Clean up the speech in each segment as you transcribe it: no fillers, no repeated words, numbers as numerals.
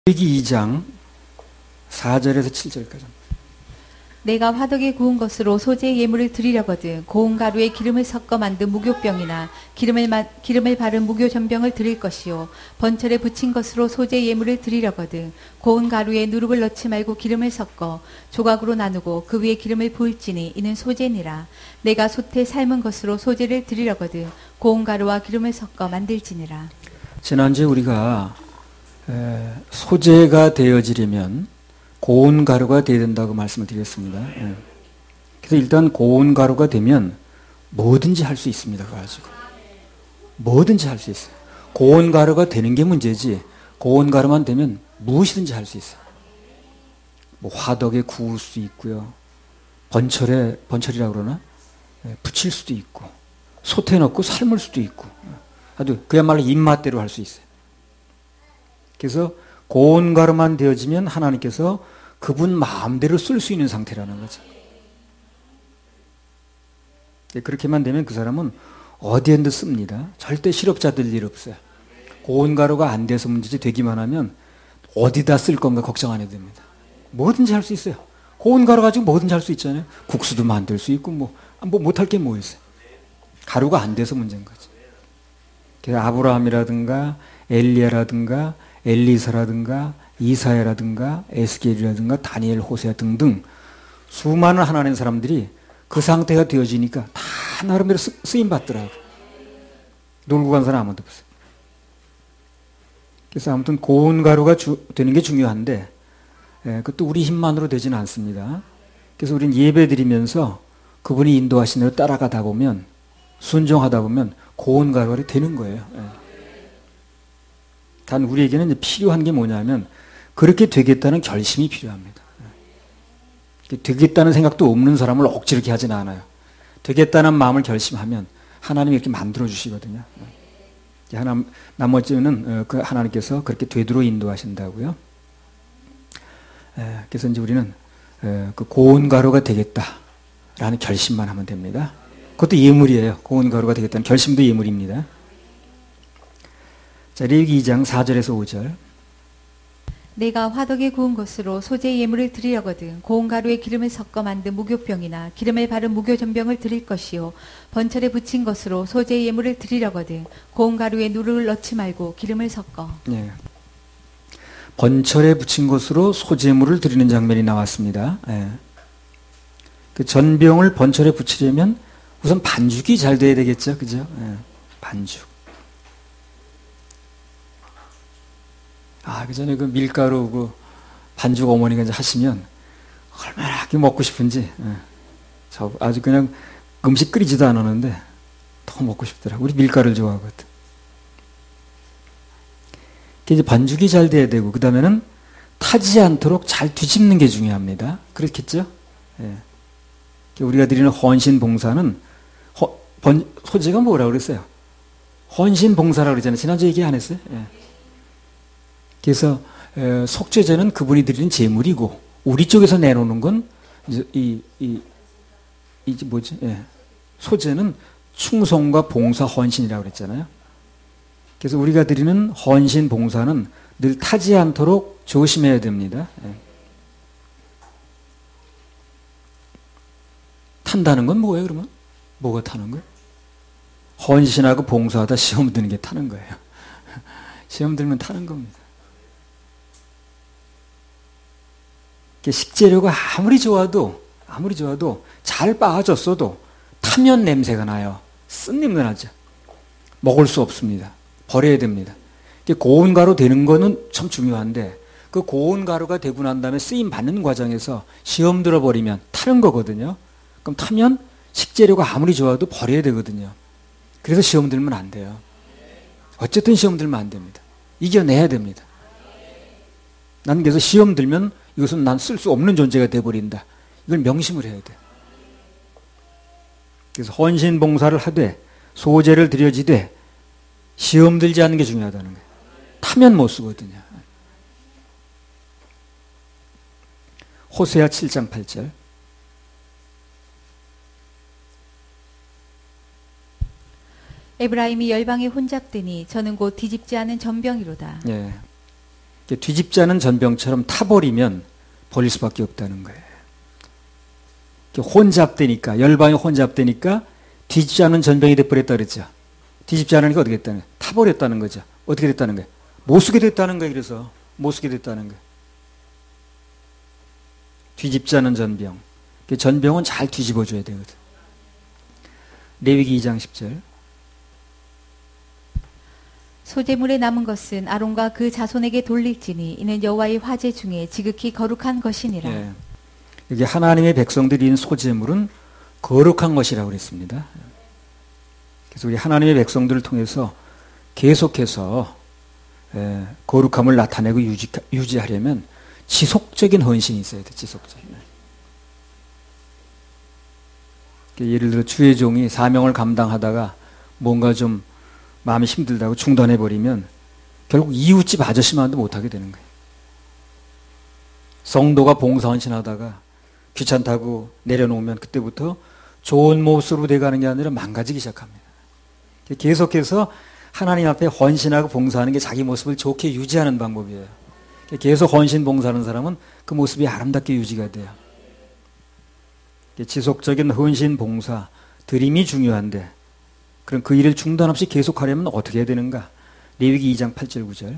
레위기 2장 4절에서 7절까지. 내가 화덕에 구운 것으로 소재의 예물을 드리려거든 고운 가루에 기름을 섞어 만든 무교병이나 기름을 바른 무교전병을 드릴 것이요 번철에 붙인 것으로 소재의 예물을 드리려거든 고운 가루에 누룩을 넣지 말고 기름을 섞어 조각으로 나누고 그 위에 기름을 부을지니 이는 소재니라. 내가 솥에 삶은 것으로 소재를 드리려거든 고운 가루와 기름을 섞어 만들지니라. 지난주에 우리가 소재가 되어지려면 고운 가루가 되어야 된다고 말씀을 드렸습니다. 그래서 일단 고운 가루가 되면 뭐든지 할 수 있습니다. 그거 가지고 뭐든지 할 수 있어요. 고운 가루가 되는 게 문제지 고운 가루만 되면 무엇이든지 할 수 있어요. 뭐 화덕에 구울 수도 있고요. 번철이라고 그러나 붙일 수도 있고 솥에 넣고 삶을 수도 있고 아주 그야말로 입맛대로 할 수 있어요. 그래서 고운 가루만 되어지면 하나님께서 그분 마음대로 쓸 수 있는 상태라는 거죠. 그렇게만 되면 그 사람은 어디에든 씁니다. 절대 실업자 될 일 없어요. 고운 가루가 안 돼서 문제지 되기만 하면 어디다 쓸 건가 걱정 안 해도 됩니다. 뭐든지 할 수 있어요. 고운 가루 가지고 뭐든지 할 수 있잖아요. 국수도 만들 수 있고 뭐 못할 게 뭐 있어요. 가루가 안 돼서 문제인 거죠. 그래서 아브라함이라든가 엘리야라든가 엘리사라든가 이사야라든가 에스겔이라든가 다니엘, 호세아 등등 수많은 하나님의 사람들이 그 상태가 되어지니까 다 나름대로 쓰임받더라고요. 놀고 간 사람 아무도 없어요. 그래서 아무튼 고운 가루가 되는 게 중요한데 그것도 우리 힘만으로 되지는 않습니다. 그래서 우리는 예배 드리면서 그분이 인도하신 대로 따라가다 보면 순종하다 보면 고운 가루가 되는 거예요. 단 우리에게는 필요한 게 뭐냐면 그렇게 되겠다는 결심이 필요합니다. 되겠다는 생각도 없는 사람을 억지로 이렇게 하진 않아요. 되겠다는 마음을 결심하면 하나님이 이렇게 만들어 주시거든요. 나머지는 그 하나님께서 그렇게 되도록 인도하신다고요. 그래서 이제 우리는 그 고운 가루가 되겠다라는 결심만 하면 됩니다. 그것도 예물이에요. 고운 가루가 되겠다는 결심도 예물입니다. 자, 레위기 2장 4절에서 5절. 내가 화덕에 구운 것으로 소재의 예물을 드리려거든 고운 가루에 기름을 섞어 만든 무교병이나 기름을 바른 무교전병을 드릴 것이요 번철에 붙인 것으로 소재의 예물을 드리려거든 고운 가루에 누룩을 넣지 말고 기름을 섞어. 네. 번철에 붙인 것으로 소재물을 드리는 장면이 나왔습니다. 그 전병을 번철에 붙이려면 우선 반죽이 잘 돼야 되겠죠, 그죠? 반죽. 그 전에 그 밀가루 그 반죽 어머니가 이제 하시면 얼마나 먹고 싶은지, 저 아주 그냥 음식 끓이지도 않았는데 더 먹고 싶더라고. 우리 밀가루를 좋아하거든. 이제 반죽이 잘 돼야 되고, 그 다음에는 타지 않도록 잘 뒤집는 게 중요합니다. 그렇겠죠? 우리가 드리는 헌신 봉사는, 소재가 뭐라고 그랬어요? 헌신 봉사라고 그랬잖아요. 지난주 얘기 안 했어요? 그래서 속죄제는 그분이 드리는 제물이고 우리 쪽에서 내놓는 건 소제는 충성과 봉사 헌신이라고 그랬잖아요. 그래서 우리가 드리는 헌신 봉사는 늘 타지 않도록 조심해야 됩니다. 탄다는 건 뭐예요, 그러면? 뭐가 타는 거예요? 헌신하고 봉사하다 시험 드는 게 타는 거예요. 시험 들면 타는 겁니다. 식재료가 아무리 좋아도 잘 빻아졌어도 타면 냄새가 나요. 쓴 냄새 나죠. 먹을 수 없습니다. 버려야 됩니다. 고운 가루 되는 거는 참 중요한데 그 고운 가루가 되고 난 다음에 쓰임 받는 과정에서 시험 들어버리면 타는 거거든요. 그럼 타면 식재료가 아무리 좋아도 버려야 되거든요. 그래서 시험 들면 안 돼요. 어쨌든 시험 들면 안 됩니다. 이겨내야 됩니다. 난 그래서 시험 들면 이것은 난 쓸 수 없는 존재가 되어버린다. 이걸 명심을 해야 돼. 그래서 헌신 봉사를 하되 소재를 드려지되 시험 들지 않는 게 중요하다는 거예요. 타면 못 쓰거든요. 호세아 7장 8절. 에브라임이 열방에 혼잡되니 저는 곧 뒤집지 않은 전병이로다. 예. 뒤집지 않은 전병처럼 타버리면 버릴 수밖에 없다는 거예요. 혼잡되니까, 열방이 혼잡되니까 뒤집지 않은 전병이 돼버렸다 그랬죠. 뒤집지 않으니까 어떻게 됐다는 거예요? 타버렸다는 거죠. 어떻게 됐다는 거예요? 못 쓰게 됐다는 거예요. 그래서 못 쓰게 됐다는 거예요. 뒤집지 않은 전병. 전병은 잘 뒤집어줘야 되거든. 레위기 2장 10절. 소재물에 남은 것은 아론과 그 자손에게 돌릴지니 이는 여호와의 화제 중에 지극히 거룩한 것이니라. 예. 여기 하나님의 백성들인 소재물은 거룩한 것이라고 그랬습니다. 그래서 우리 하나님의 백성들을 통해서 계속해서 거룩함을 나타내고 유지하려면 지속적인 헌신이 있어야 돼. 지속적인. 예를 들어 주의 종이 사명을 감당하다가 뭔가 좀 마음이 힘들다고 중단해버리면 결국 이웃집 아저씨만도 못하게 되는 거예요. 성도가 봉사헌신하다가 귀찮다고 내려놓으면 그때부터 좋은 모습으로 돼가는 게 아니라 망가지기 시작합니다. 계속해서 하나님 앞에 헌신하고 봉사하는 게 자기 모습을 좋게 유지하는 방법이에요. 계속 헌신 봉사하는 사람은 그 모습이 아름답게 유지가 돼요. 지속적인 헌신 봉사, 드림이 중요한데 그럼 그 일을 중단 없이 계속하려면 어떻게 해야 되는가? 레위기 2장 8절 9절.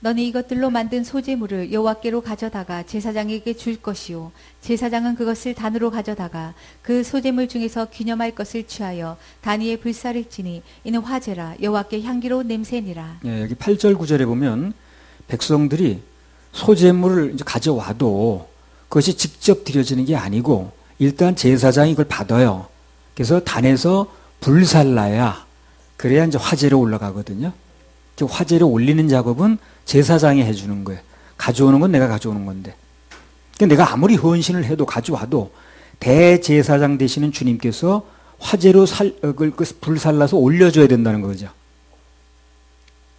너는 이것들로 만든 소재물을 여호와께로 가져다가 제사장에게 줄 것이요 제사장은 그것을 단으로 가져다가 그 소재물 중에서 기념할 것을 취하여 단 위에 불사를 지니 이는 화제라 여호와께 향기로운 냄새니라. 예, 여기 8절 9절에 보면 백성들이 소재물을 이제 가져와도 그것이 직접 드려지는 게 아니고 일단 제사장이 이걸 받아요. 그래서 단에서 불살라야 그래야 이제 화제로 올라가거든요. 화제를 올리는 작업은 제사장이 해주는 거예요. 가져오는 건 내가 가져오는 건데. 내가 아무리 헌신을 해도 가져와도 대제사장 되시는 주님께서 화제로 불살라서 올려줘야 된다는 거죠.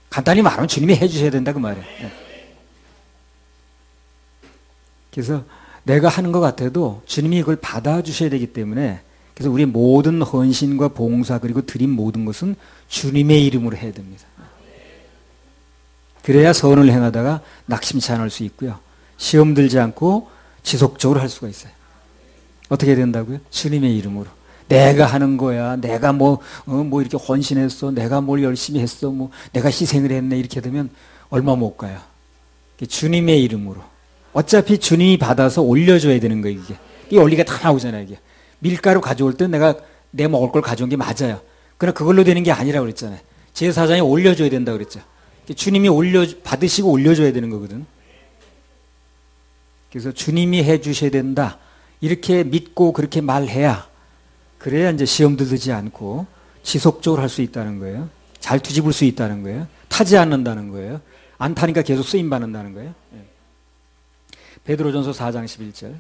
간단히 말하면 주님이 해주셔야 된다 그 말이에요. 그래서 내가 하는 것 같아도 주님이 이걸 받아주셔야 되기 때문에 그래서 우리 모든 헌신과 봉사 그리고 드린 모든 것은 주님의 이름으로 해야 됩니다. 그래야 선을 행하다가 낙심치 않을 수 있고요. 시험 들지 않고 지속적으로 할 수가 있어요. 어떻게 해야 된다고요? 주님의 이름으로. 내가 하는 거야. 내가 뭐 이렇게 헌신했어. 내가 뭘 열심히 했어. 내가 희생을 했네. 이렇게 되면 얼마 못 가요. 주님의 이름으로. 어차피 주님이 받아서 올려줘야 되는 거예요, 이게. 이 원리가 다 나오잖아요, 이게. 밀가루 가져올 때 내가 내 먹을 걸 가져온 게 맞아요. 그러나 그걸로 되는 게 아니라고 그랬잖아요. 제사장이 올려줘야 된다고 그랬죠. 주님이 받으시고 올려줘야 되는 거거든. 그래서 주님이 해주셔야 된다. 이렇게 믿고 그렇게 말해야 그래야 이제 시험도 들지 않고 지속적으로 할 수 있다는 거예요. 잘 뒤집을 수 있다는 거예요. 타지 않는다는 거예요. 안 타니까 계속 쓰임 받는다는 거예요. 베드로전서 4장 11절.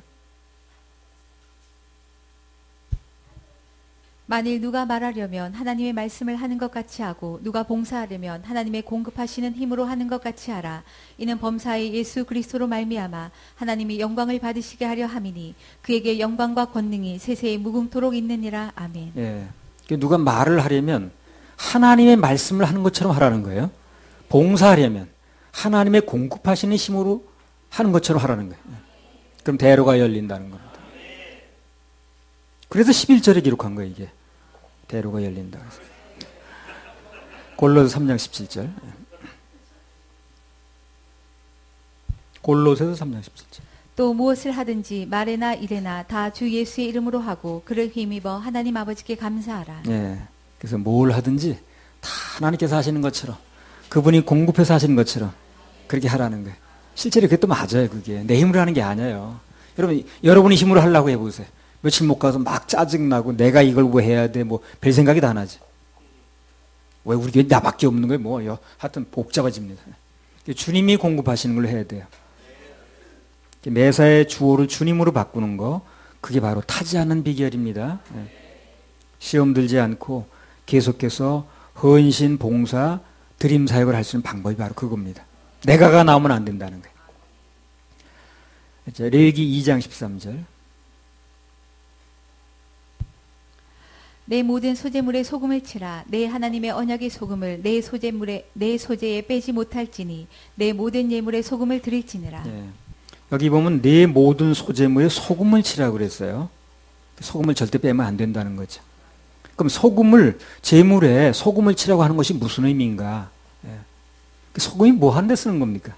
만일 누가 말하려면 하나님의 말씀을 하는 것 같이 하고 누가 봉사하려면 하나님의 공급하시는 힘으로 하는 것 같이 하라. 이는 범사의 예수 그리스도로 말미암아 하나님이 영광을 받으시게 하려 함이니 그에게 영광과 권능이 세세에 무궁토록 있느니라. 아멘. 예. 누가 말을 하려면 하나님의 말씀을 하는 것처럼 하라는 거예요. 봉사하려면 하나님의 공급하시는 힘으로 하는 것처럼 하라는 거예요. 그럼 대로가 열린다는 겁니다. 그래서 11절에 기록한 거예요, 이게. 대로가 열린다. 골로새 3장 17절. 골로새서 3장 17절. 또 무엇을 하든지 말에나 일에나 다 주 예수의 이름으로 하고 그를 힘입어 하나님 아버지께 감사하라. 예. 그래서 뭘 하든지 다 하나님께서 하시는 것처럼 그분이 공급해서 하시는 것처럼 그렇게 하라는 거예요. 실제로 그게 또 맞아요, 그게. 내 힘으로 하는 게 아니에요. 여러분이 힘으로 하려고 해보세요. 며칠 못 가서 막 짜증나고 내가 이걸 왜 해야 돼? 별 생각이 다 나지. 왜 우리 교회 나밖에 없는 거예요? 하여튼 복잡해집니다. 주님이 공급하시는 걸 해야 돼요. 매사의 주어를 주님으로 바꾸는 거 그게 바로 타지 않는 비결입니다. 시험 들지 않고 계속해서 헌신, 봉사, 드림 사역을 할 수 있는 방법이 바로 그겁니다. 내가가 나오면 안 된다는 거예요. 레위기 2장 13절. 내 모든 소재물에 소금을 치라. 내 하나님의 언약의 소금을 내 소재에 빼지 못할지니 내 모든 예물에 소금을 드릴지니라. 예. 여기 보면 내 모든 소재물에 소금을 치라고 그랬어요. 소금을 절대 빼면 안 된다는 거죠. 그럼 제물에 소금을 치라고 하는 것이 무슨 의미인가? 예. 소금이 뭐 하는 데 쓰는 겁니까?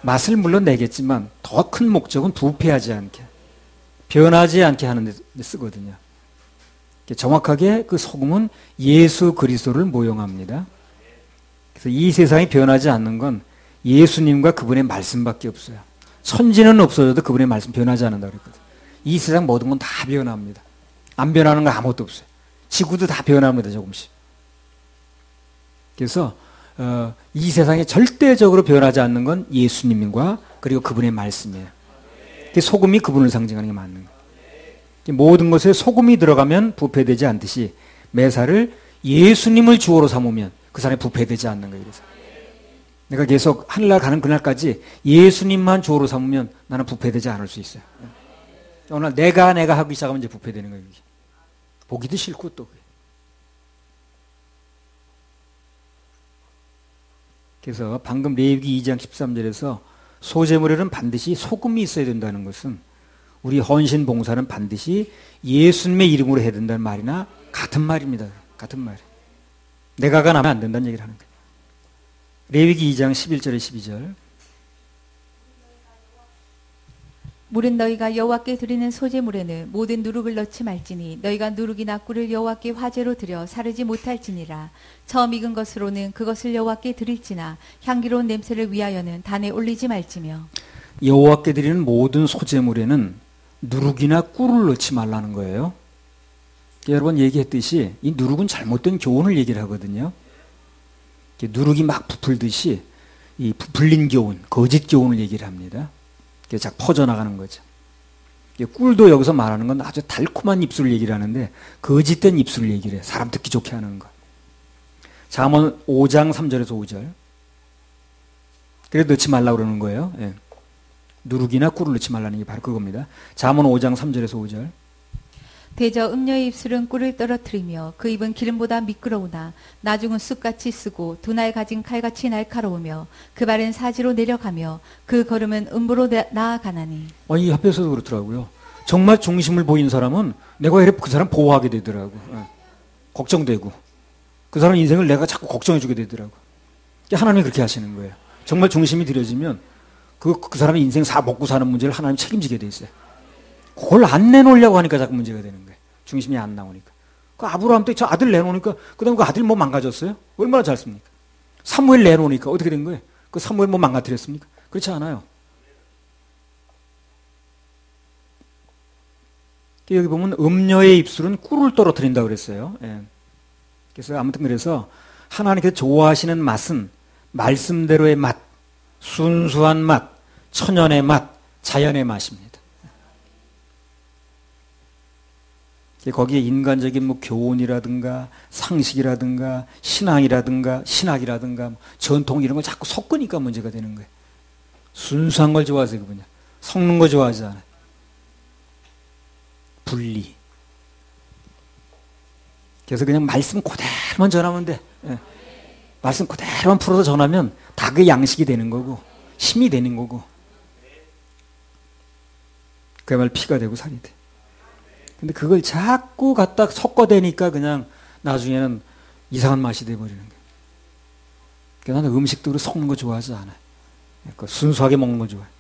맛을 물론 내겠지만 더 큰 목적은 부패하지 않게, 변하지 않게 하는 데 쓰거든요. 정확하게 그 소금은 예수 그리스도를 모형합니다. 그래서 이 세상이 변하지 않는 건 예수님과 그분의 말씀밖에 없어요. 천지는 없어져도 그분의 말씀 변하지 않는다고 그랬거든요. 이 세상 모든 건 다 변합니다. 안 변하는 건 아무것도 없어요. 지구도 다 변합니다, 조금씩. 그래서 이 세상에 절대적으로 변하지 않는 건 예수님과 그리고 그분의 말씀이에요. 소금이 그분을 상징하는 게 맞는 거예요. 모든 것에 소금이 들어가면 부패되지 않듯이 매사를 예수님을 주어로 삼으면 그 사람이 부패되지 않는 거예요. 그래서 내가 계속 하늘날 가는 그날까지 예수님만 주어로 삼으면 나는 부패되지 않을 수 있어요. 오늘 내가 하기 시작하면 이제 부패되는 거예요. 보기도 싫고 또. 그래서 방금 레위기 2장 13절에서 소재물에는 반드시 소금이 있어야 된다는 것은 우리 헌신 봉사는 반드시 예수님의 이름으로 해야 된다는 말이나 같은 말입니다. 같은 말. 내가가 나면 안 된다는 얘기를 하는 거예요. 레위기 2장 11절에 12절. 물은 너희가 여호와께 드리는 소재물에는 모든 누룩을 넣지 말지니 너희가 누룩이나 꿀을 여호와께 화제로 드려 사르지 못할지니라. 처음 익은 것으로는 그것을 여호와께 드릴지나 향기로운 냄새를 위하여는 단에 올리지 말지며. 여호와께 드리는 모든 소재물에는 누룩이나 꿀을 넣지 말라는 거예요. 여러 번 얘기했듯이 이 누룩은 잘못된 교훈을 얘기를 하거든요. 누룩이 막 부풀듯이 이 부풀린 교훈, 거짓 교훈을 얘기를 합니다. 그래서 자꾸 퍼져나가는 거죠. 꿀도 여기서 말하는 건 아주 달콤한 입술을 얘기를 하는데 거짓된 입술을 얘기를 해요. 사람 듣기 좋게 하는 거. 잠언 5장 3절에서 5절. 그래도 넣지 말라고 그러는 거예요. 예. 누룩이나 꿀을 넣지 말라는 게 바로 그겁니다. 잠언 5장 3절에서 5절. 대저 음녀의 입술은 꿀을 떨어뜨리며 그 입은 기름보다 미끄러우나 나중은 쑥같이 쓰고 두 날 가진 칼같이 날카로우며 그 발은 사지로 내려가며 그 걸음은 음부로 나아가나니. 이 앞에서도 그렇더라고요. 정말 중심을 보인 사람은 내가 그 사람 보호하게 되더라고. 걱정되고 그 사람 인생을 내가 자꾸 걱정해주게 되더라고. 하나님이 그렇게 하시는 거예요. 정말 중심이 들여지면 그 사람의 인생 먹고 사는 문제를 하나님 책임지게 돼 있어요. 그걸 안 내놓으려고 하니까 자꾸 문제가 되는 거예요. 중심이 안 나오니까. 그 아브라함 때 저 아들 내놓으니까 그 다음에 그 아들 뭐 망가졌어요? 얼마나 잘 씁니까? 사무엘 내놓으니까 어떻게 된 거예요? 그 사무엘 뭐 망가뜨렸습니까? 그렇지 않아요. 여기 보면 음녀의 입술은 꿀을 떨어뜨린다고 그랬어요. 예. 그래서 아무튼 그래서 하나님께서 좋아하시는 맛은 말씀대로의 맛, 순수한 맛, 천연의 맛, 자연의 맛입니다. 거기에 인간적인 교훈이라든가 상식이라든가 신학이라든가 전통 이런 걸 자꾸 섞으니까 문제가 되는 거예요. 순수한 걸 좋아하세요, 그분이. 섞는 거 좋아하지 않아요. 분리. 그래서 그냥 말씀 그대로만 전하면 돼. 예. 말씀 그대로만 풀어서 전하면 다 그 양식이 되는 거고 힘이 되는 거고 그야말로 피가 되고 살이 돼. 근데 그걸 자꾸 갖다 섞어대니까 그냥 나중에는 이상한 맛이 돼버리는 거예요. 그러니까 나는 음식도 섞는 거 좋아하지 않아요. 그러니까 순수하게 먹는 걸 좋아해요.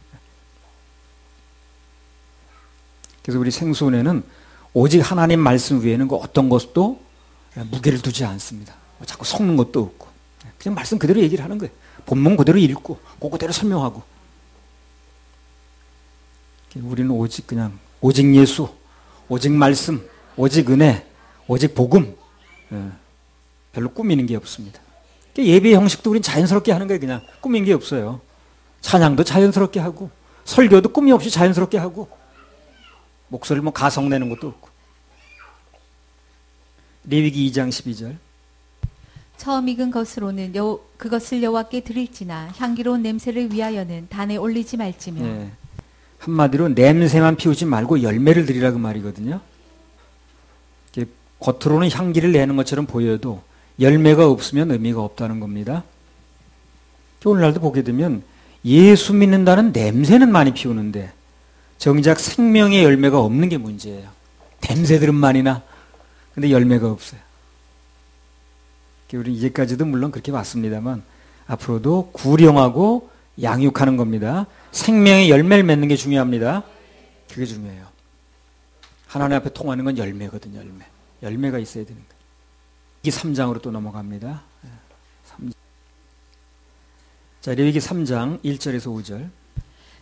그래서 우리 생수은혜는 오직 하나님 말씀 위에는 그 어떤 것도 무게를 두지 않습니다. 자꾸 섞는 것도 없고 그냥 말씀 그대로 얘기를 하는 거예요. 본문 그대로 읽고 그대로 설명하고. 우리는 오직 예수, 오직 말씀, 오직 은혜, 오직 복음. 별로 꾸미는 게 없습니다. 예배 형식도 우린 자연스럽게 하는 거예요. 그냥 꾸민 게 없어요. 찬양도 자연스럽게 하고 설교도 꾸미 없이 자연스럽게 하고 목소리를 뭐 가성 내는 것도 없고. 레위기 2장 12절. 처음 익은 것으로는 그것을 여호와께 드릴지나 향기로운 냄새를 위하여는 단에 올리지 말지며. 네. 한마디로 냄새만 피우지 말고 열매를 드리라 그 말이거든요. 겉으로는 향기를 내는 것처럼 보여도 열매가 없으면 의미가 없다는 겁니다. 오늘날도 보게 되면 예수 믿는다는 냄새는 많이 피우는데 정작 생명의 열매가 없는 게 문제예요. 냄새들은 많이 나. 근데 열매가 없어요. 우리 이제까지도 물론 그렇게 왔습니다만 앞으로도 구령하고 양육하는 겁니다. 생명의 열매를 맺는 게 중요합니다. 그게 중요해요. 하나님 앞에 통하는 건 열매거든요. 열매가 있어야 되는 거예요. 레위기 3장으로 또 넘어갑니다. 자, 레위기 3장 1절에서 5절.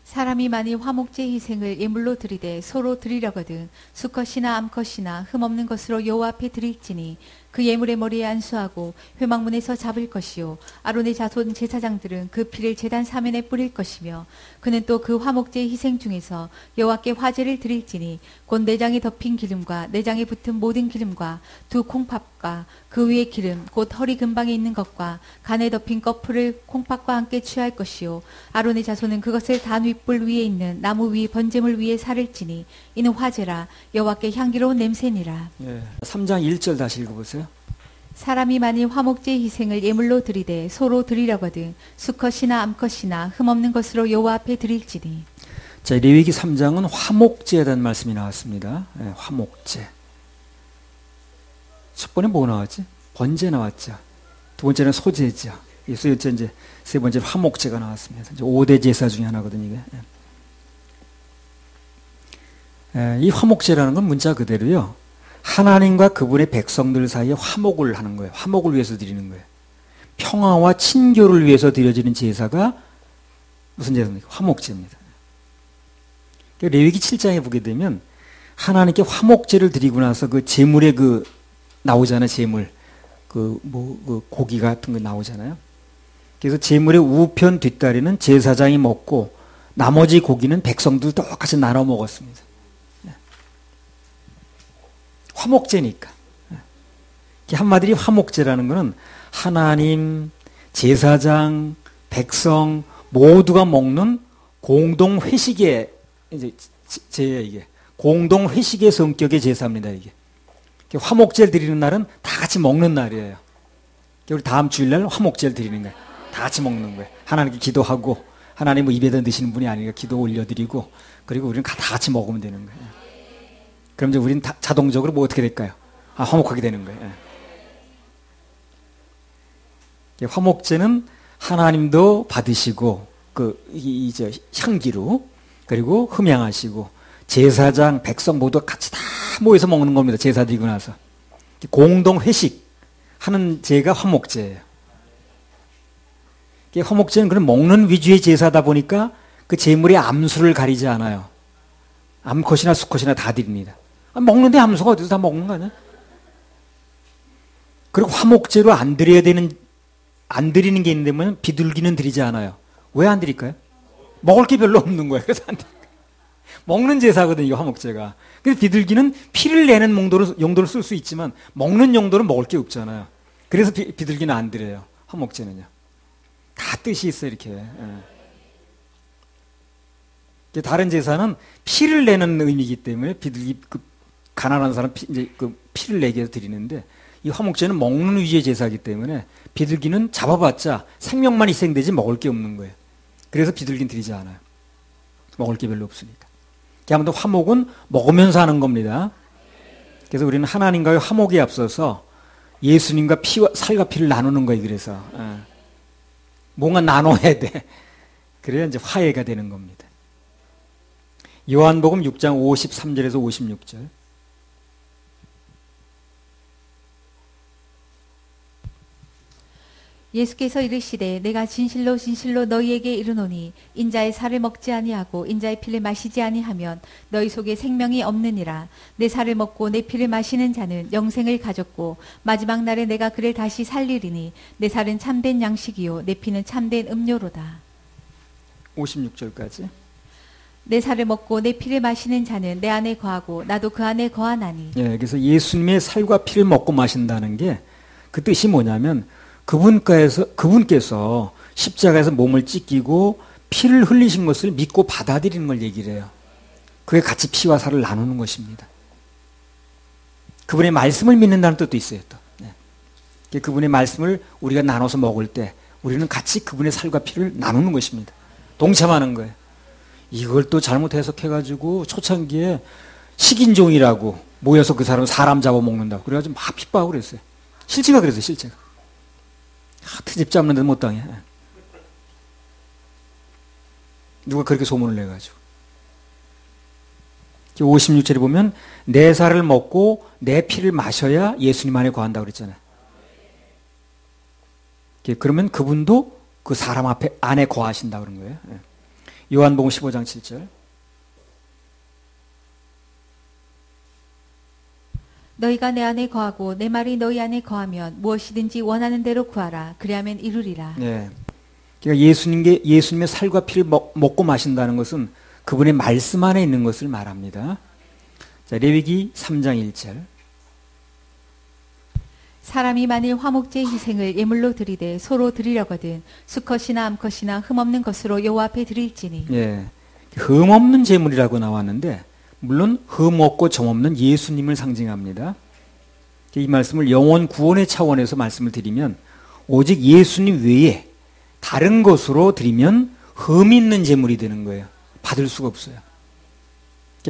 사람이 만일 화목제 희생을 예물로 드리되 서로 드리려거든 수컷이나 암컷이나 흠없는 것으로 여호와 앞에 드릴지니 그 예물의 머리에 안수하고 회막문에서 잡을 것이요 아론의 자손 제사장들은 그 피를 제단 사면에 뿌릴 것이며 그는 또 그 화목제 희생 중에서 여호와께 화제를 드릴지니 곧 내장에 덮인 기름과 내장에 붙은 모든 기름과 두 콩팥과 그 위에 기름 곧 허리 근방에 있는 것과 간에 덮인 꺼풀을 콩팥과 함께 취할 것이요 아론의 자손은 그것을 단 윗불 위에 있는 나무 위 번제물 위에 사를지니 이는 화제라 여호와께 향기로운 냄새니라. 3장 1절 다시 읽어보세요. 사람이 만일 화목제 희생을 예물로 드리되 소로 드리려거든 수컷이나 암컷이나 흠없는 것으로 여호와 앞에 드릴지니. 자, 레위기 3장은 화목제에 대한 말씀이 나왔습니다. 화목제. 첫 번에 뭐 나왔지? 번제 나왔죠. 두 번째는 소제죠. 그래서 이제 세 번째 화목제가 나왔습니다. 이제 5대 제사 중에 하나거든요. 이게. 이 화목제라는 건 문자 그대로요. 하나님과 그분의 백성들 사이에 화목을 하는 거예요. 화목을 위해서 드리는 거예요. 평화와 친교를 위해서 드려지는 제사가 무슨 제사입니까? 화목제입니다. 레위기 7장에 보게 되면 하나님께 화목제를 드리고 나서 그 제물에 그 나오잖아요. 제물. 그 고기 같은 거 나오잖아요. 그래서 제물의 우편 뒷다리는 제사장이 먹고 나머지 고기는 백성들 똑같이 나눠 먹었습니다. 화목제니까. 한마디로 화목제라는 것은 하나님, 제사장, 백성 모두가 먹는 공동 회식의 이제 제예요, 이게. 공동 회식의 성격의 제사입니다, 이게. 화목제를 드리는 날은 다 같이 먹는 날이에요. 우리 다음 주일날 화목제를 드리는 거예요. 다 같이 먹는 거예요. 하나님께 기도하고 하나님 뭐 입에다 드시는 분이 아니니까 기도 올려드리고 그리고 우리는 다 같이 먹으면 되는 거예요. 그럼 이제 우리는 자동적으로 뭐 어떻게 될까요? 화목하게 되는 거예요. 화목제는 하나님도 받으시고 이제 향기로 그리고 흠양하시고 제사장, 백성 모두 같이 다 모여서 먹는 겁니다. 제사 드리고 나서 공동 회식 하는 제가 화목제예요. 화목제는 그런 먹는 위주의 제사다 보니까 그 제물의 암수를 가리지 않아요. 암컷이나 수컷이나 다 드립니다. 먹는데 암수가 어디서 다 먹는 거 아니야? 그리고 화목제로 안 드리는 게 있는데 비둘기는 드리지 않아요. 왜 안 드릴까요? 먹을 게 별로 없는 거예요. 그래서 안 드릴까요? 먹는 제사거든요, 이 화목제가. 그래서 비둘기는 피를 내는 용도로 쓸 수 있지만 먹는 용도는 먹을 게 없잖아요. 그래서 비둘기는 안 드려요. 화목제는요. 다 뜻이 있어요, 이렇게. 다른 제사는 피를 내는 의미이기 때문에 비둘기 가난한 사람 이제 피를 내게 해서 드리는데 이 화목제는 먹는 위주의 제사이기 때문에 비둘기는 잡아봤자 생명만 희생되지 먹을 게 없는 거예요. 그래서 비둘기는 드리지 않아요. 먹을 게 별로 없으니까. 아무튼 화목은 먹으면서 하는 겁니다. 그래서 우리는 하나님과의 화목에 앞서서 예수님과 살과 피를 나누는 거예요. 그래서 뭔가 나눠야 돼. 그래야 이제 화해가 되는 겁니다. 요한복음 6장 53절에서 56절. 예수께서 이르시되 내가 진실로 진실로 너희에게 이르노니 인자의 살을 먹지 아니하고 인자의 피를 마시지 아니하면 너희 속에 생명이 없느니라. 내 살을 먹고 내 피를 마시는 자는 영생을 가졌고 마지막 날에 내가 그를 다시 살리리니 내 살은 참된 양식이요 내 피는 참된 음료로다. 56절까지. 내 살을 먹고 내 피를 마시는 자는 내 안에 거하고 나도 그 안에 거하나니. 그래서 예수님의 살과 피를 먹고 마신다는 게 그 뜻이 뭐냐면 그분께서 십자가에서 몸을 찢기고 피를 흘리신 것을 믿고 받아들이는 걸 얘기를 해요. 그게 같이 피와 살을 나누는 것입니다. 그분의 말씀을 믿는다는 뜻도 있어요. 또. 네. 그분의 말씀을 우리가 나눠서 먹을 때 우리는 같이 그분의 살과 피를 나누는 것입니다. 동참하는 거예요. 이걸 또 잘못 해석해가지고 초창기에 식인종이라고 모여서 그 사람 잡아먹는다고 그래가지고 막 핍박하고 그랬어요. 실제가 그랬어요. 실제가. 트집 잡는 데도 못 당해. 누가 그렇게 소문을 내가지고. 56절에 보면 내 살을 먹고 내 피를 마셔야 예수님 안에 거한다고 그랬잖아요. 그러면 그분도 그 사람 안에 거하신다고 그런 거예요. 요한복음 15장 7절. 너희가 내 안에 거하고 내 말이 너희 안에 거하면 무엇이든지 원하는 대로 구하라. 그리하면 이루리라. 네. 그러니까 예수님의 살과 피를 먹고 마신다는 것은 그분의 말씀 안에 있는 것을 말합니다. 자, 레위기 3장 1절. 사람이 만일 화목제 희생을 예물로 드리되 소로 드리려거든 수컷이나 암컷이나 흠없는 것으로 여호와 앞에 드릴지니. 예. 흠없는 제물이라고 나왔는데 물론 흠없고 점없는 예수님을 상징합니다. 이 말씀을 영혼 구원의 차원에서 말씀을 드리면 오직 예수님 외에 다른 것으로 드리면 흠 있는 제물이 되는 거예요. 받을 수가 없어요.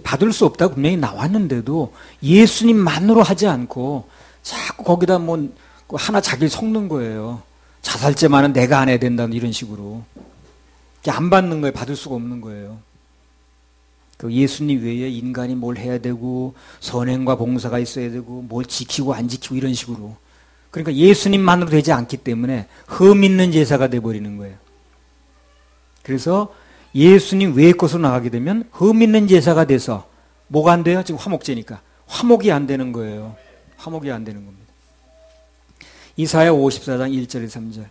받을 수 없다고 분명히 나왔는데도 예수님만으로 하지 않고 자꾸 거기다 뭐 하나 자기를 섞는 거예요. 자살죄만은 내가 안 해야 된다는 이런 식으로. 안 받는 거예요. 받을 수가 없는 거예요. 그 예수님 외에 인간이 뭘 해야 되고 선행과 봉사가 있어야 되고 뭘 지키고 안 지키고 이런 식으로. 그러니까 예수님만으로 되지 않기 때문에 흠 있는 제사가 돼버리는 거예요. 그래서 예수님 외의 것으로 나가게 되면 흠 있는 제사가 돼서 뭐가 안 돼요? 지금 화목제니까. 화목이 안 되는 거예요. 화목이 안 되는 겁니다. 이사야 54장 1절에서 3절.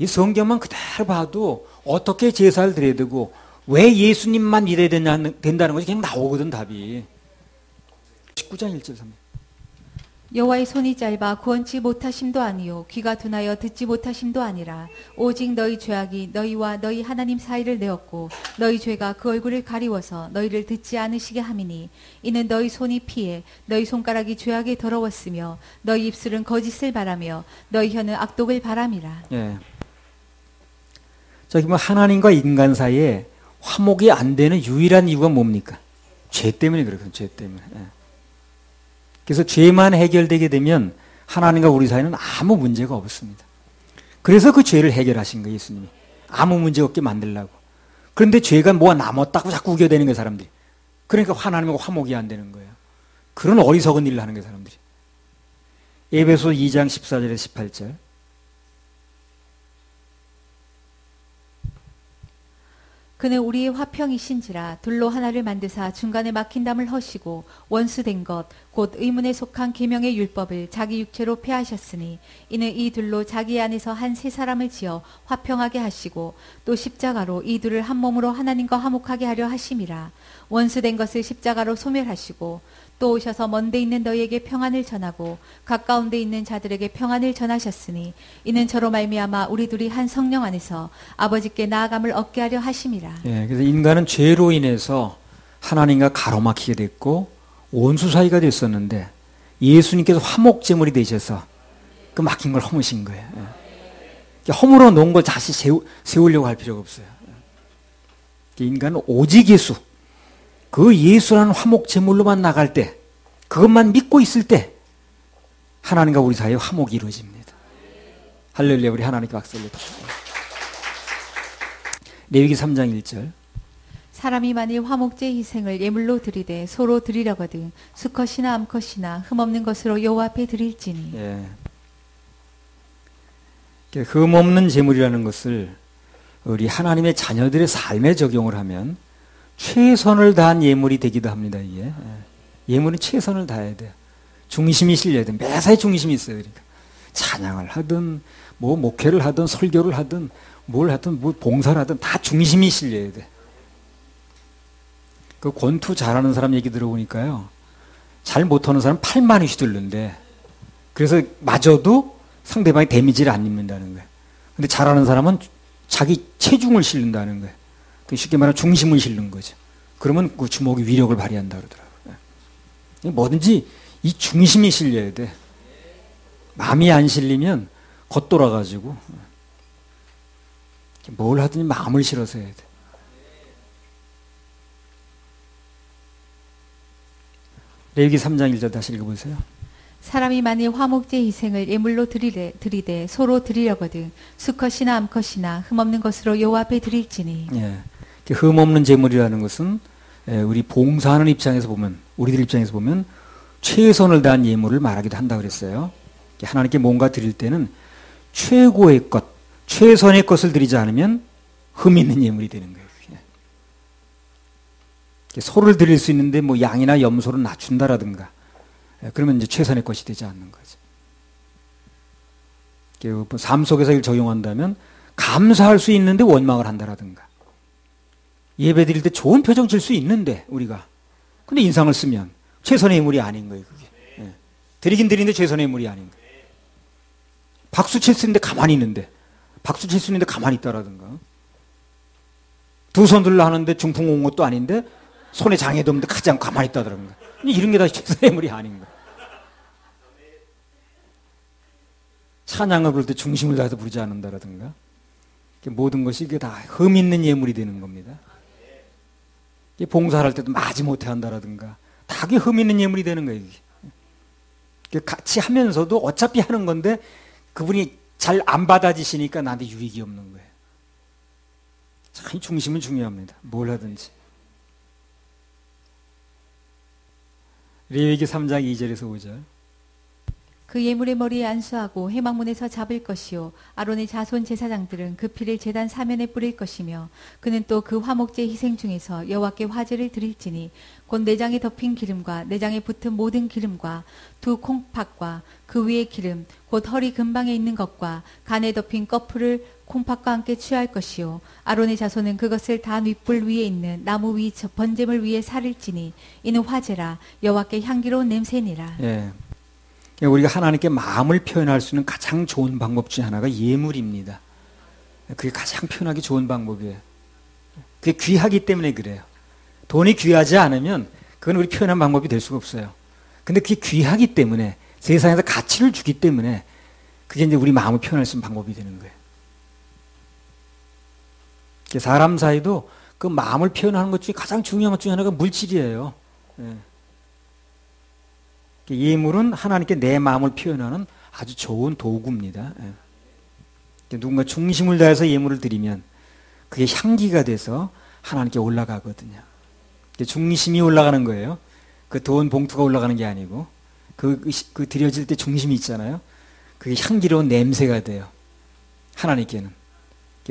이 성경만 그대로 봐도 어떻게 제사를 드려야 되고 왜 예수님만 믿어야 된다는 것이 그냥 나오거든 답이. 19장 1절 3절. 여호와의 손이 짧아 구원치 못하심도 아니요 귀가 둔하여 듣지 못하심도 아니라 오직 너희 죄악이 너희와 너희 하나님 사이를 내었고 너희 죄가 그 얼굴을 가리워서 너희를 듣지 않으시게 함이니 이는 너희 손이 피해 너희 손가락이 죄악에 더러웠으며 너희 입술은 거짓을 바라며 너희 혀는 악독을 바람이라. 예. 자, 그러면 하나님과 인간 사이에 화목이 안 되는 유일한 이유가 뭡니까? 죄 때문에 그렇거든요. 죄 때문에. 예. 그래서 죄만 해결되게 되면 하나님과 우리 사이는 아무 문제가 없습니다. 그래서 그 죄를 해결하신 거예요, 예수님이. 아무 문제 없게 만들려고. 그런데 죄가 뭐가 남았다고 자꾸 우겨대는 거예요, 사람들이. 그러니까 하나님과 화목이 안 되는 거예요. 그런 어리석은 일을 하는 거예요, 사람들이. 에베소 2장 14절에서 18절. 그는 우리의 화평이신지라 둘로 하나를 만드사 중간에 막힌 담을 허시고 원수된 것 곧 의문에 속한 계명의 율법을 자기 육체로 폐하셨으니 이는 이 둘로 자기 안에서 한 세 사람을 지어 화평하게 하시고 또 십자가로 이 둘을 한 몸으로 하나님과 화목하게 하려 하심이라. 원수된 것을 십자가로 소멸하시고 또 오셔서 먼데 있는 너희에게 평안을 전하고 가까운 데 있는 자들에게 평안을 전하셨으니 이는 저로 말미암아 우리 둘이 한 성령 안에서 아버지께 나아감을 얻게 하려 하심이라. 예, 그래서 인간은 죄로 인해서 하나님과 가로막히게 됐고 원수 사이가 됐었는데 예수님께서 화목제물이 되셔서 그 막힌 걸 허무신 거예요. 예. 허물어 놓은 걸 다시 세우려고 할 필요가 없어요. 인간은 오직 예수, 그 예수라는 화목제물로만 나갈 때, 그것만 믿고 있을 때 하나님과 우리 사이에 화목이 이루어집니다. 할렐루야. 우리 하나님께 박수 올려드립니다. 레위기 3장 1절. 사람이 만일 화목제 희생을 예물로 드리되 소로 드리려거든 수컷이나 암컷이나 흠없는 것으로 여호와 앞에 드릴지니. 예. 흠없는 제물이라는 것을 우리 하나님의 자녀들의 삶에 적용을 하면 최선을 다한 예물이 되기도 합니다. 이게. 예물은 최선을 다해야 돼요. 중심이 실려야 돼요. 매사에 중심이 있어요. 그러니까 찬양을 하든 뭐 목회를 하든 설교를 하든 뭘 하든 뭐 봉사를 하든 다 중심이 실려야 돼. 그 권투 잘하는 사람 얘기 들어보니까요, 잘 못하는 사람 팔만 휘둘른데 그래서 맞아도 상대방이 데미지를 안 입는다는 거예요. 근데 잘하는 사람은 자기 체중을 실른다는 거예요. 쉽게 말하면 중심을 실는 거죠. 그러면 그 주먹이 위력을 발휘한다 그러더라고요. 뭐든지 이 중심이 실려야 돼. 마음이 안 실리면 겉돌아가지고 뭘 하든지 마음을 실어서 해야 돼. 레위기 3장 1절 다시 읽어보세요. 사람이 만일 화목제 희생을 예물로 드리되 소로 드리려거든 수컷이나 암컷이나 흠없는 것으로 여호와 앞에 드릴지니. 예. 흠없는 제물이라는 것은 우리 봉사하는 입장에서 보면, 우리들 입장에서 보면 최선을 다한 예물을 말하기도 한다 그랬어요. 하나님께 뭔가 드릴 때는 최고의 것, 최선의 것을 드리지 않으면 흠 있는 예물이 되는 거예요. 소를 드릴 수 있는데 뭐 양이나 염소를 낮춘다라든가, 그러면 이제 최선의 것이 되지 않는 거죠. 삶 속에서 이걸 적용한다면 감사할 수 있는데 원망을 한다라든가, 예배 드릴 때 좋은 표정 질 수 있는데 우리가, 근데 인상을 쓰면 최선의 예물이 아닌 거예요. 그게. 드리긴 드리는데 최선의 예물이 아닌 거예요. 박수 칠 수 있는데 가만히 있는데, 박수 칠 수 있는데 가만히 있다라든가, 두 손 들려 하는데 중풍 온 것도 아닌데 손에 장애도 없는데 가장 가만히 있다더라고요. 이런 게 다 최선의 예물이 아닌 거예요. 찬양을 부를 때 중심을 다해서 부르지 않는다라든가, 모든 것이 이게 다 흠 있는 예물이 되는 겁니다. 봉사를 할 때도 마지 못해 한다라든가, 다 그게 흠 있는 예물이 되는 거예요. 이게. 같이 하면서도 어차피 하는 건데 그분이 잘 안 받아지시니까 나한테 유익이 없는 거예요. 참 중심은 중요합니다. 뭘 하든지. 레위기 3장 2절에서 5절. 그 예물의 머리에 안수하고 회막문에서 잡을 것이요 아론의 자손 제사장들은 그 피를 제단 사면에 뿌릴 것이며 그는 또 그 화목제 희생 중에서 여호와께 화제를 드릴지니 곧 내장에 덮인 기름과 내장에 붙은 모든 기름과 두 콩팥과 그 위의 기름 곧 허리 근방에 있는 것과 간에 덮인 꺼풀을 콩팥과 함께 취할 것이요 아론의 자손은 그것을 단 윗불 위에 있는 나무 위 번제물 위에 사릴지니 이는 화제라 여호와께 향기로운 냄새니라. 예. 우리가 하나님께 마음을 표현할 수 있는 가장 좋은 방법 중에 하나가 예물입니다. 그게 가장 표현하기 좋은 방법이에요. 그게 귀하기 때문에 그래요. 돈이 귀하지 않으면 그건 우리 표현한 방법이 될 수가 없어요. 근데 그게 귀하기 때문에, 세상에서 가치를 주기 때문에 그게 이제 우리 마음을 표현할 수 있는 방법이 되는 거예요. 사람 사이도 그 마음을 표현하는 것 중에 가장 중요한 것 중에 하나가 물질이에요. 예물은 하나님께 내 마음을 표현하는 아주 좋은 도구입니다. 누군가 중심을 다해서 예물을 드리면 그게 향기가 돼서 하나님께 올라가거든요. 중심이 올라가는 거예요. 그 돈 봉투가 올라가는 게 아니고 그 드려질 때 중심이 있잖아요. 그게 향기로운 냄새가 돼요. 하나님께는.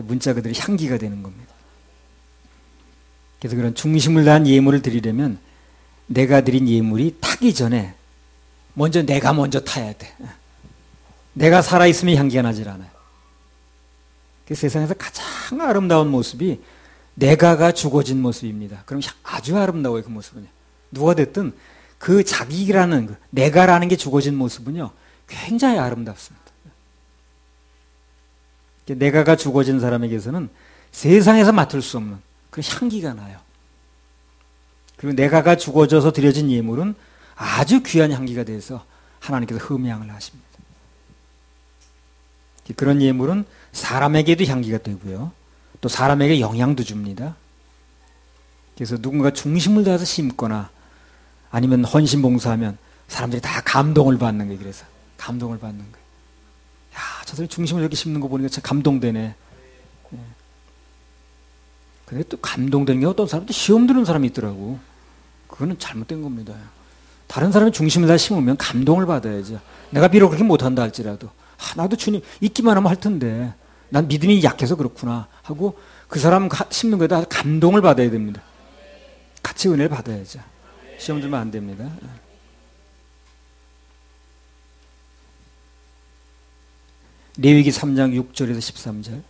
문자 그들이 향기가 되는 겁니다. 그래서 그런 중심을 다한 예물을 드리려면 내가 드린 예물이 타기 전에 먼저 내가 먼저 타야 돼. 내가 살아있으면 향기가 나질 않아요. 그 세상에서 가장 아름다운 모습이 내가가 죽어진 모습입니다. 그럼 아주 아름다워요. 그 모습은요. 누가 됐든 그 자기라는, 내가라는 게 죽어진 모습은요 굉장히 아름답습니다. 내가가 죽어진 사람에게서는 세상에서 맡을 수 없는 그런 향기가 나요. 그리고 내가가 죽어져서 드려진 예물은 아주 귀한 향기가 돼서 하나님께서 흠양을 하십니다. 그런 예물은 사람에게도 향기가 되고요. 또 사람에게 영향도 줍니다. 그래서 누군가 중심을 다해서 심거나 아니면 헌신봉사하면 사람들이 다 감동을 받는 거예요. 그래서 감동을 받는 거예요. 야, 저 사람이 중심을 이렇게 심는 거 보니까 참 감동되네. 근데 또 감동되는 게 어떤 사람도 시험 드는 사람이 있더라고. 그거는 잘못된 겁니다. 다른 사람이 중심을 다 심으면 감동을 받아야죠. 내가 비록 그렇게 못한다 할지라도 나도 주님 있기만 하면 할 텐데 난 믿음이 약해서 그렇구나 하고 그 사람 심는 거에다 감동을 받아야 됩니다. 같이 은혜를 받아야죠. 시험 들면 안 됩니다. 레위기 3장 6절에서 13절.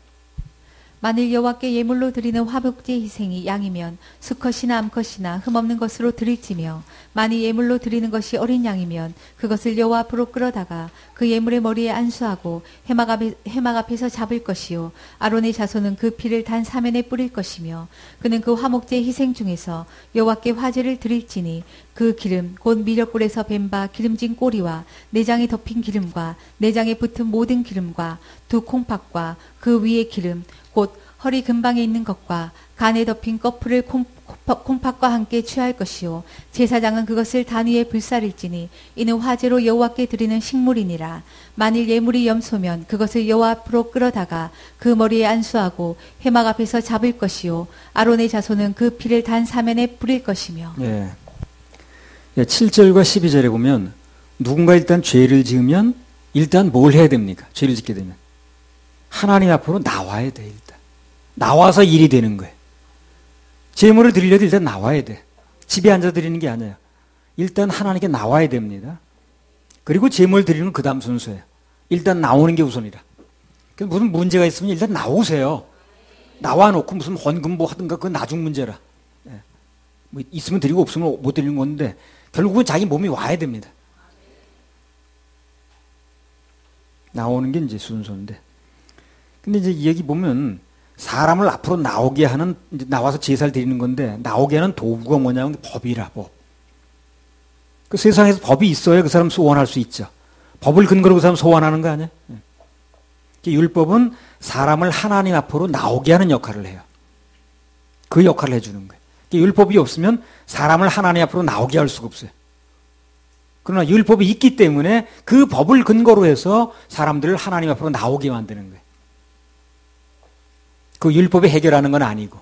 만일 여호와께 예물로 드리는 화목제 희생이 양이면 수컷이나 암컷이나 흠없는 것으로 드릴지며 만일 예물로 드리는 것이 어린 양이면 그것을 여호와 앞으로 끌어다가 그 예물의 머리에 안수하고 회막 앞에서 잡을 것이요 아론의 자손은 그 피를 단 사면에 뿌릴 것이며 그는 그 화목제 희생 중에서 여호와께 화제를 드릴지니 그 기름 곧 미력불에서 뱀 바 기름진 꼬리와 내장에 덮인 기름과 내장에 붙은 모든 기름과 두 콩팥과 그 위의 기름 곧 허리 근방에 있는 것과 간에 덮인 꺼풀을 콩팥과 함께 취할 것이요 제사장은 그것을 단 위에 불사릴지니 이는 화제로 여호와께 드리는 식물이니라. 만일 예물이 염소면 그것을 여호와 앞으로 끌어다가 그 머리에 안수하고 회막 앞에서 잡을 것이요 아론의 자손은 그 피를 단 사면에 뿌릴 것이며. 예. 7절과 12절에 보면 누군가 일단 죄를 지으면 일단 뭘 해야 됩니까? 죄를 짓게 되면 하나님 앞으로 나와야 돼. 일단 나와서 일이 되는 거예요. 제물을 드리려도 일단 나와야 돼. 집에 앉아 드리는 게 아니에요. 일단 하나님께 나와야 됩니다. 그리고 제물 드리는 건 그 다음 순서예요. 일단 나오는 게 우선이라. 무슨 문제가 있으면 일단 나오세요. 나와놓고 무슨 헌금 뭐 하든가 그건 나중 문제라. 뭐 있으면 드리고 없으면 못 드리는 건데 결국은 자기 몸이 와야 됩니다. 나오는 게 이제 순서인데. 근데 이제 여기 보면 사람을 앞으로 나오게 하는, 이제 나와서 제사를 드리는 건데, 나오게 하는 도구가 뭐냐면 법이라, 법. 그 세상에서 법이 있어야 그 사람 소원할 수 있죠. 법을 근거로 그 사람 소원하는 거 아니에요? 율법은 사람을 하나님 앞으로 나오게 하는 역할을 해요. 그 역할을 해주는 거예요. 율법이 없으면 사람을 하나님 앞으로 나오게 할 수가 없어요. 그러나 율법이 있기 때문에 그 법을 근거로 해서 사람들을 하나님 앞으로 나오게 만드는 거예요. 그 율법이 해결하는 건 아니고.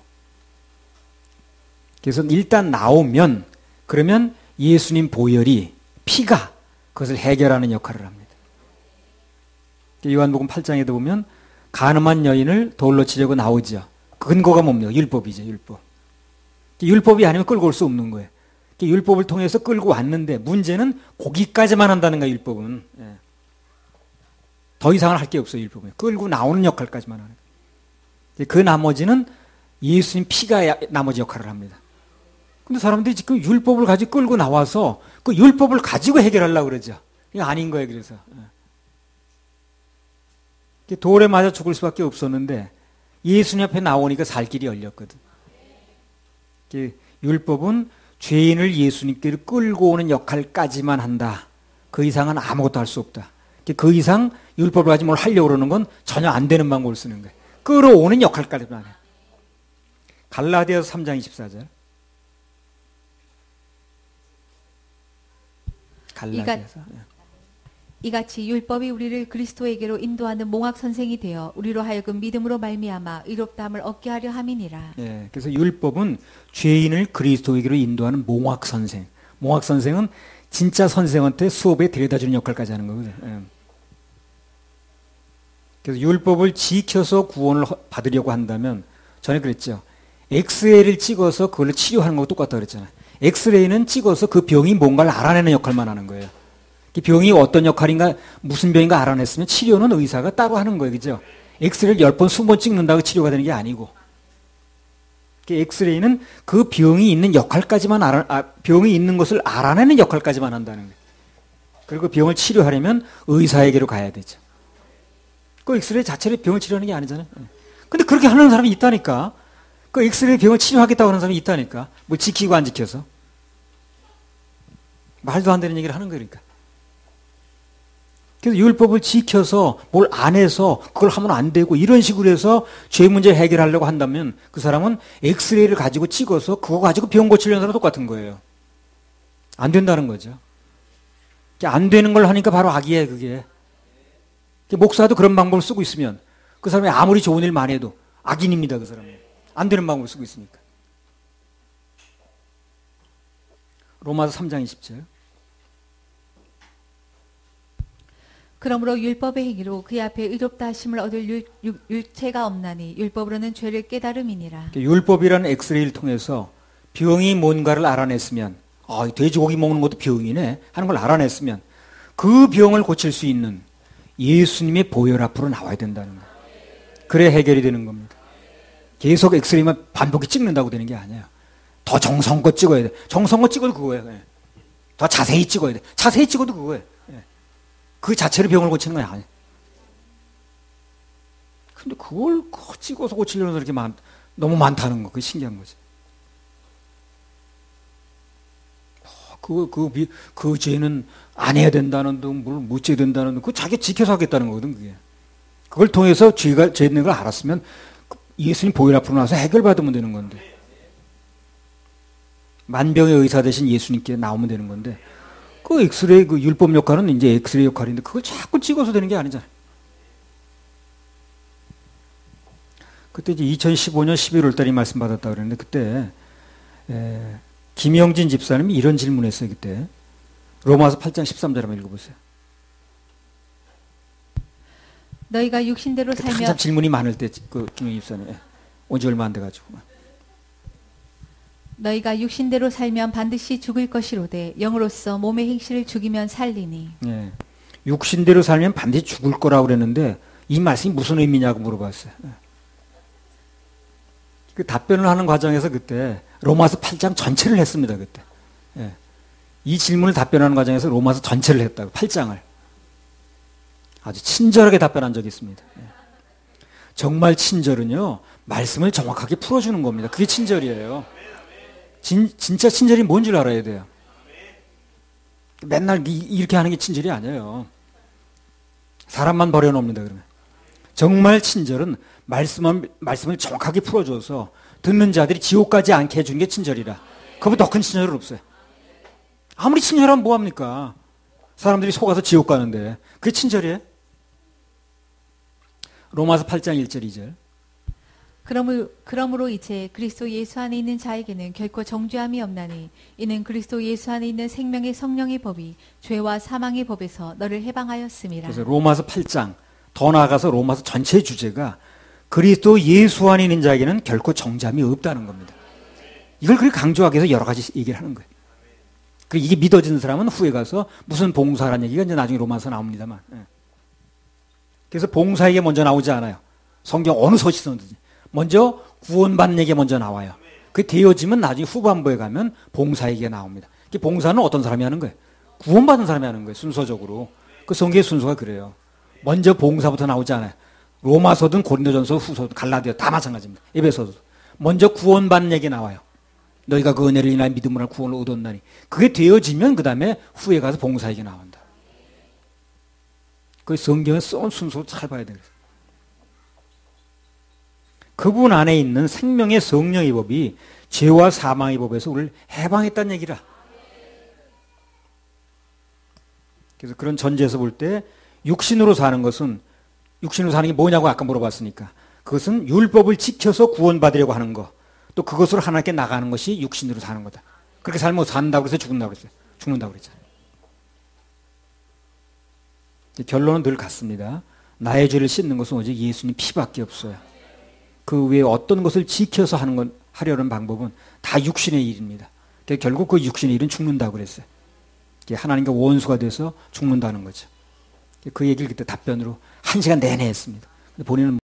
그래서 일단 나오면 그러면 예수님 보혈이 피가 그것을 해결하는 역할을 합니다. 요한복음 8장에도 보면 간음한 여인을 돌로 치려고 나오죠. 근거가 뭡니까? 율법이죠. 율법. 율법이 아니면 끌고 올 수 없는 거예요. 율법을 통해서 끌고 왔는데 문제는 거기까지만 한다는 거예요. 율법은. 더 이상은 할 게 없어요. 율법은. 끌고 나오는 역할까지만 하는 거예요. 그 나머지는 예수님 피가 나머지 역할을 합니다. 근데 사람들이 지금 율법을 가지고 끌고 나와서 그 율법을 가지고 해결하려고 그러죠. 이거 아닌 거예요. 그래서. 돌에 맞아 죽을 수밖에 없었는데 예수님 앞에 나오니까 살 길이 열렸거든. 율법은 죄인을 예수님께로 끌고 오는 역할까지만 한다. 그 이상은 아무것도 할 수 없다. 그 이상 율법을 가지고 뭘 하려고 그러는 건 전혀 안 되는 방법을 쓰는 거예요. 끌어오는 역할까지만 해요. 갈라디아서 3장 24절. 갈라디아서. 이같이 율법이 우리를 그리스도에게로 인도하는 몽학 선생이 되어 우리로 하여금 믿음으로 말미암아 의롭다함을 얻게 하려 함이니라. 예, 그래서 율법은 죄인을 그리스도에게로 인도하는 몽학 선생. 몽학 선생은 진짜 선생한테 수업에 데려다주는 역할까지 하는 거거든요. 예. 그래서 율법을 지켜서 구원을 받으려고 한다면 전에 그랬죠. 엑스레이를 찍어서 그걸 치료하는 거하고 똑같다고 그랬잖아요. 엑스레이는 찍어서 그 병이 뭔가를 알아내는 역할만 하는 거예요. 병이 어떤 역할인가, 무슨 병인가 알아냈으면 치료는 의사가 따로 하는 거예요. 그죠? 엑스레이를 10번, 20번 찍는다고 치료가 되는 게 아니고. 엑스레이는 그 병이 있는 역할까지만 병이 있는 것을 알아내는 역할까지만 한다는 거예요. 그리고 병을 치료하려면 의사에게로 가야 되죠. 그 엑스레이 자체를 병을 치료하는 게 아니잖아요. 근데 그렇게 하는 사람이 있다니까. 그 엑스레이 병을 치료하겠다고 하는 사람이 있다니까. 뭐 지키고 안 지켜서. 말도 안 되는 얘기를 하는 거니까. 그래서 율법을 지켜서 뭘 안 해서 그걸 하면 안 되고 이런 식으로 해서 죄 문제를 해결하려고 한다면 그 사람은 엑스레이를 가지고 찍어서 그거 가지고 병 고치려는 사람 똑같은 거예요. 안 된다는 거죠. 안 되는 걸 하니까 바로 악이에요. 그게. 목사도 그런 방법을 쓰고 있으면 그 사람이 아무리 좋은 일만 해도 악인입니다. 그 사람은. 안 되는 방법을 쓰고 있으니까. 로마서 3장 20절. 그러므로 율법의 행위로 그의 앞에 의롭다 하심을 얻을 율체가 없나니 율법으로는 죄를 깨달음이니라. 율법이라는 엑스레이를 통해서 병이 뭔가를 알아냈으면 돼지고기 먹는 것도 병이네 하는 걸 알아냈으면 그 병을 고칠 수 있는 예수님의 보혈 앞으로 나와야 된다는 거예요. 그래 해결이 되는 겁니다. 계속 엑스레이만 반복이 찍는다고 되는 게 아니에요. 더 정성껏 찍어야 돼. 정성껏 찍어도 그거예요. 예. 더 자세히 찍어야 돼. 자세히 찍어도 그거예요. 예. 그 자체로 병을 고치는 건 아니에요. 근데 그걸 찍어서 고치려는 사람이 이렇게 너무 많다는 거. 그게 신기한 거지. 그 죄는 안 해야 된다는 둥, 뭘 묻혀야 된다는 둥, 그거 자기 지켜서 하겠다는 거거든, 그게. 그걸 통해서 죄 있는 걸 알았으면 예수님 보혈 앞으로 나와서 해결받으면 되는 건데. 만병의 의사 대신 예수님께 나오면 되는 건데, 그 엑스레이, 그 율법 역할은 이제 엑스레이 역할인데, 그걸 자꾸 찍어서 되는 게 아니잖아요. 그때 이제 2015년 11월 달에 말씀 받았다 그랬는데, 그때, 김영진 집사님이 이런 질문을 했어요, 그때. 로마서 8장 13절 한번 읽어보세요. 너희가 육신대로 살며 한참 질문이 많을 때, 김영진 집사님. 온지 얼마 안 돼가지고. 너희가 육신대로 살면 반드시 죽을 것이로되 영으로서 몸의 행실을 죽이면 살리니. 예. 육신대로 살면 반드시 죽을 거라고 그랬는데 이 말씀이 무슨 의미냐고 물어봤어요. 그 답변을 하는 과정에서 그때 로마서 8장 전체를 했습니다. 그때. 예. 이 질문을 답변하는 과정에서 로마서 전체를 했다고. 8장을. 아주 친절하게 답변한 적이 있습니다. 예. 정말 친절은요. 말씀을 정확하게 풀어주는 겁니다. 그게 친절이에요. 진짜 친절이 뭔 줄 알아야 돼요. 맨날 이렇게 하는 게 친절이 아니에요. 사람만 버려놓습니다. 그러면 정말 친절은 말씀을 정확하게 풀어줘서 듣는 자들이 지옥 가지 않게 해주는 게 친절이라. 그보다 더 큰 친절은 없어요. 아무리 친절하면 뭐합니까? 사람들이 속아서 지옥 가는데 그게 친절이에요? 로마서 8장 1절 2절. 그러므로 이제 그리스도 예수 안에 있는 자에게는 결코 정죄함이 없나니 이는 그리스도 예수 안에 있는 생명의 성령의 법이 죄와 사망의 법에서 너를 해방하였음이라. 그래서 로마서 8장 더 나아가서 로마서 전체의 주제가 그리스도 예수 안에 있는 자에게는 결코 정죄함이 없다는 겁니다. 이걸 그렇게 강조하기 위해서 여러 가지 얘기를 하는 거예요. 이게 믿어지는 사람은 후에 가서 무슨 봉사라는 얘기가 이제 나중에 로마서 나옵니다만. 그래서 봉사에게 먼저 나오지 않아요. 성경 어느 서시든지. 먼저 구원받는 얘기가 먼저 나와요. 그게 되어지면 나중에 후반부에 가면 봉사 얘기가 나옵니다. 봉사는 어떤 사람이 하는 거예요? 구원받은 사람이 하는 거예요. 순서적으로. 그 성경의 순서가 그래요. 먼저 봉사부터 나오지 않아요. 로마서든 고린도전서, 후서든 갈라디아 다 마찬가지입니다. 에베소서도. 먼저 구원받는 얘기 나와요. 너희가 그 은혜를 인하여 믿음으로 구원을 얻었나니. 그게 되어지면 그 다음에 후에 가서 봉사 얘기 나온다. 그 성경에 써온 순서로 잘 봐야 돼요. 그분 안에 있는 생명의 성령의 법이 죄와 사망의 법에서 우리를 해방했다는 얘기라. 그래서 그런 전제에서 볼 때 육신으로 사는 게 뭐냐고 아까 물어봤으니까 그것은 율법을 지켜서 구원받으려고 하는 거, 또 그것으로 하나님께 나가는 것이 육신으로 사는 거다. 그렇게 살면 산다고 그래서 죽는다고 그랬어요. 죽는다고 그랬잖아요. 결론은 늘 같습니다. 나의 죄를 씻는 것은 오직 예수님 피밖에 없어요. 그 외에 어떤 것을 지켜서 하려는 방법은 다 육신의 일입니다. 결국 그 육신의 일은 죽는다고 그랬어요. 하나님과 원수가 돼서 죽는다는 거죠. 그 얘기를 그때 답변으로 1시간 내내 했습니다. 본인은